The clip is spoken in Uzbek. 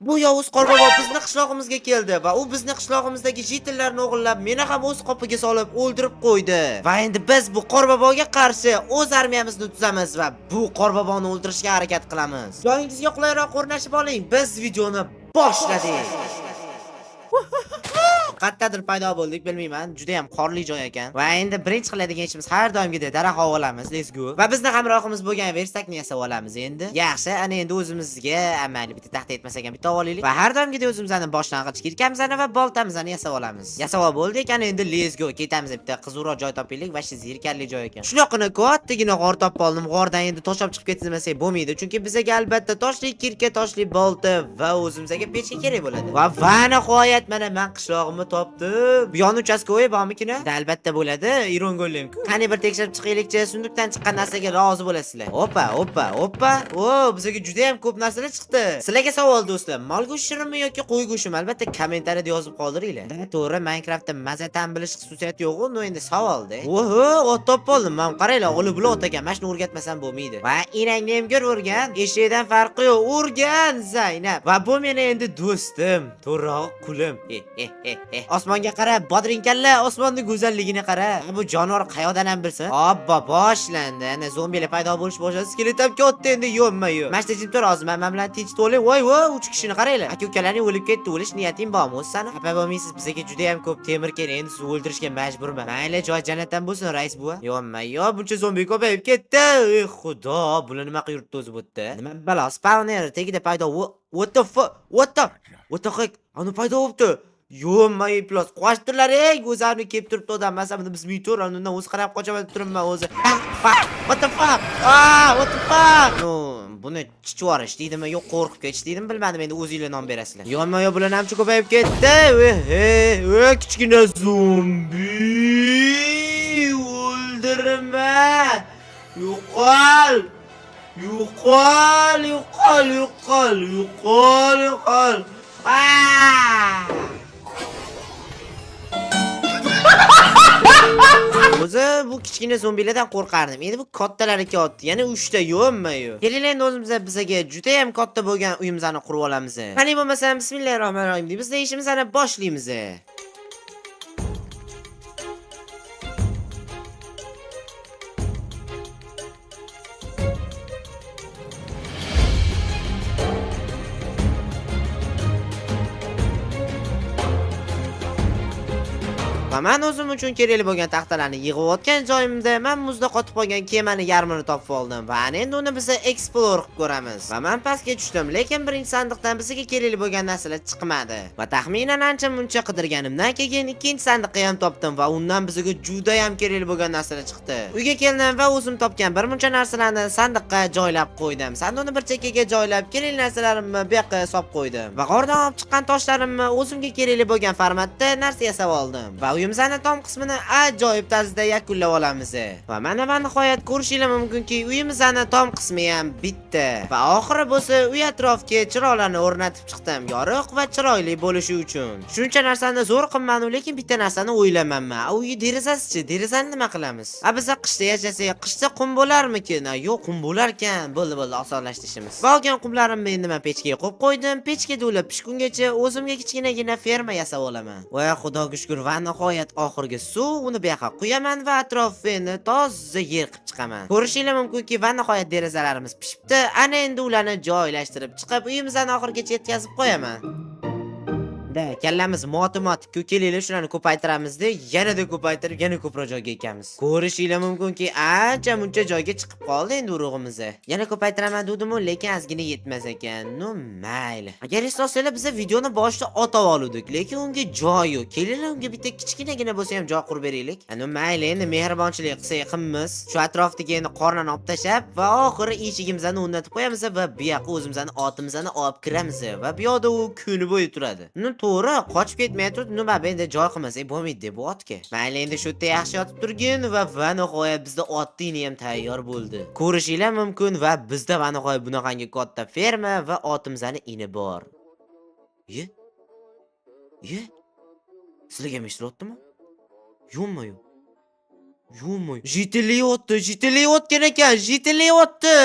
Bu yovuz qorbobo bizni qishlog'imizga keldi va u bizni qishlog'imizdagi jitillarni o'g'irlab, meni ham o'z qopiga solib o'ldirib qo'ydi. Va endi biz bu qorboboga qarshi o'z armiyamizni tuzamiz va bu qorboboni o'ldirishga harakat qilamiz. Joyingizga qulayroq o'rnashib oling. Biz videoni boshladik. Qayerdadir paydo bo'ldik, bilmayman. Juda ham qorli joy ekan. Va endi birinchi qiladigan ishimiz har doimgidek daraxt olamiz. Let's go. Va bizni hamrohimiz bo'lgan verstakni yasab olamiz endi. Yaxshi, ana endi o'zimizga amayli bitta taxta etmas ekan, bitta olaylik. Va har doimgidek o'zimizning boshlang'ich kirkamizni va boltamizni yasab olamiz. Yasab bo'ldik, ana endi let's go. Ketamiz, bitta qizuvroq joy topaylik va shu zirkarli joy ekan. Shunaqani kattagina g'or topib oldim. G'ordan endi toshab chiqib ketmasak bo'lmaydi, chunki bizga albatta toshli kirka, toshli bolta va o'zimizga pechka kerak bo'ladi. Va nihoyat mana men qishlog'imni topdim. Bu yon uchastkovoy bormikina? Albatta bo'ladi. Irongolim. Qani bir tekshirib chiqaylikchi, sundukdan chiqqan narsaga rozi bo'lasizlar. Hoppa. O, bizga juda ham ko'p narsalar chiqdi. Sizlarga savol do'stlar, mol go'shti shirinmi yoki qo'y go'shtimi? Albatta kommentariyada yozib qoldiringlar. To'g'ri, Minecraftda mazatan bilish xususiyati yo'q-ku, no endi savolda. Oho, ot topib oldim. Men qaranglar, o'li bular ot ekan. Mashni o'rgatmasam bo'lmaydi. Va enangni ham ko'r o'rgan. Eshikdan farqi yo'q. O'rgan, Zaynab. Va bu meni endi do'stim, to'rog'i qulim. Osmonga qarab, bodringkalla, osmonning go'zalligini qara. Bu jonivor qayoqdan ham bilsin? Obbo, boshlandi. Ana zombilar paydo bo'lish boshladi. Skelet ham katta endi, yo'qma-yo'q. Mashta jim tur, hozir men bilan tinch to'ling. Voy, 3 kishini qaranglar. Aka-ukalaring o'lib ketdi, o'lish niyating bormi o'zi sani? Xafa bo'lmaysiz, bizga juda ham ko'p temir kerak. Endi sizni o'ldirishga majburman. Mayli, joy jannatdan bo'lsin, rais buva. Yo'qma-yo'q, buncha zombi ko'payib ketdi. Ey xudo, bular nima qilib o'zi bu yerda? Nima balo, spawner tagida paydo. What the fuck? What the heck? Ani paydo bo'libdi. Yo'qmay plus qo'shtirlar, ey, o'zimni kelib turibdi odam. Masalan, biz mitor, undan o'zi qarab qochaman turibman o'zi. What the fuck? What the fuck? No, buni chichvorish deydimi, yo'q qo'rqib ketish deydimi, bilmadim. Endi o'zingizlar nom berasizlar. Yo'qmay bular ham ko'payib ketdi. Kichkina zombi. O'ldirma. Yo'qol. O'zi bu kichkina zombilardan qo'rqardim. Endi bu kattalariga otdi. Yana 3 ta yo'qmi-yo'q. Kelinglar endi o'zimizga bizga juda ham katta bo'lgan uyimizni qurib olamiz. Qani bo'lmasa, bismillahirrohmanirrohim deb biz ishimizni boshlaymiz. Men o'zim uchun kerakli bo'lgan taxtalarni yig'ib joyimda men muzda qotib qolgan kemani yarmini topib oldim va endi uni biz explore qilib ko'ramiz. Va men pastga tushdim, lekin birinchi sandiqdan bizga kerakli bo'lgan narsalar chiqmadi. Va taxminan ancha-muncha qidirganimdan keyin ikkinchi sandiqni ham topdim va undan bizga juda ham kerakli bo'lgan narsalar chiqdi. Uyga keldim va o'zim topgan bir muncha narsalarni sandiqqa joylab qo'ydim. Sandiqni bir chekkaga joylab, kerakli narsalarimni bu yoqqa solib qo'ydim. Va g'ordan olib chiqqan toshlarimni o'zimga kerakli bo'lgan formatda narsa yasab oldim. Va uyimizning tom qismini ajoyib tarzda yakunlab olamiz. Va mana nihoyat ko'rishingiz mumkinki, uyimizning tom qismi ham bitdi. Va oxiri bo'lsa, uy atrofiga chiroqlarni o'rnatib chiqdim, yorug' va chiroyli bo'lishi uchun. Shuncha narsani zo'r qilmadim, lekin bitta narsani o'ylamayman. Uy derazasichi, derazani nima qilamiz? Biz qishda yashasak, qishda qum bo'larmikin? Yo'q, qum bo'larkan. Bo'ldi, osonlashtishimiz. Va olgan qumlarimni endi men pechkaga qo'yib qo'ydim. Pechkada ulab pishgungacha o'zimga kichkinagina ferma yasab olaman. Voy xudoga shukr, va nihoyat oxirgi suv uni bu yoqqa quyaman va atrofini toza yer qilib chiqaman. Ko'rishingiz mumkinki, va nihoyat derazalarimiz pishibdi. Ana endi ularni joylashtirib chiqib, uyimizning oxirigacha yetkazib qo'yaman. Kallamiz matematik kelinglar shularni ko'paytiramiz-da, yanada ko'paytirib, yana ko'proq joyga ekamiz. Ko'rishingiz mumkinki, ancha-muncha joyga chiqib qoldi endi urug'imiz. Yana ko'paytiraman dedim-ku, lekin ozgina yetmas ekan. No, mayli. Agar eslolsanglar, biz videoni boshida otib oldik, lekin unga joy yo'q. Kelinglar, unga bitta kichkinagina bo'lsa ham joy qurib beraylik. No, mayli, endi mehribonchilik qilsak qilamiz. Shu atrofdagi endi qornani olib tashab va oxiri eshigimizni o'rnatib qo'yamiz va bu yoqqa o'zimizning otimizni olib kiramiz va bu yoqda u kuni bo'yi turadi. To'g'ri, qochib ketmay turib, nima endi joy qilmasak bo'lmaydi bu otga. Mayli, endi shu yerda yaxshi yotib turgin va nihoyat bizda otning ham tayyor bo'ldi. Ko'rishingiz mumkin va bizda va nihoyat bunaqangi katta ferma va otimizning ini bor. Ye? Sizlarga eshitilyaptimi? Yo'qmi-yo'q? Yo'qmi? Jitilayotgan ekan, jitilayotdi.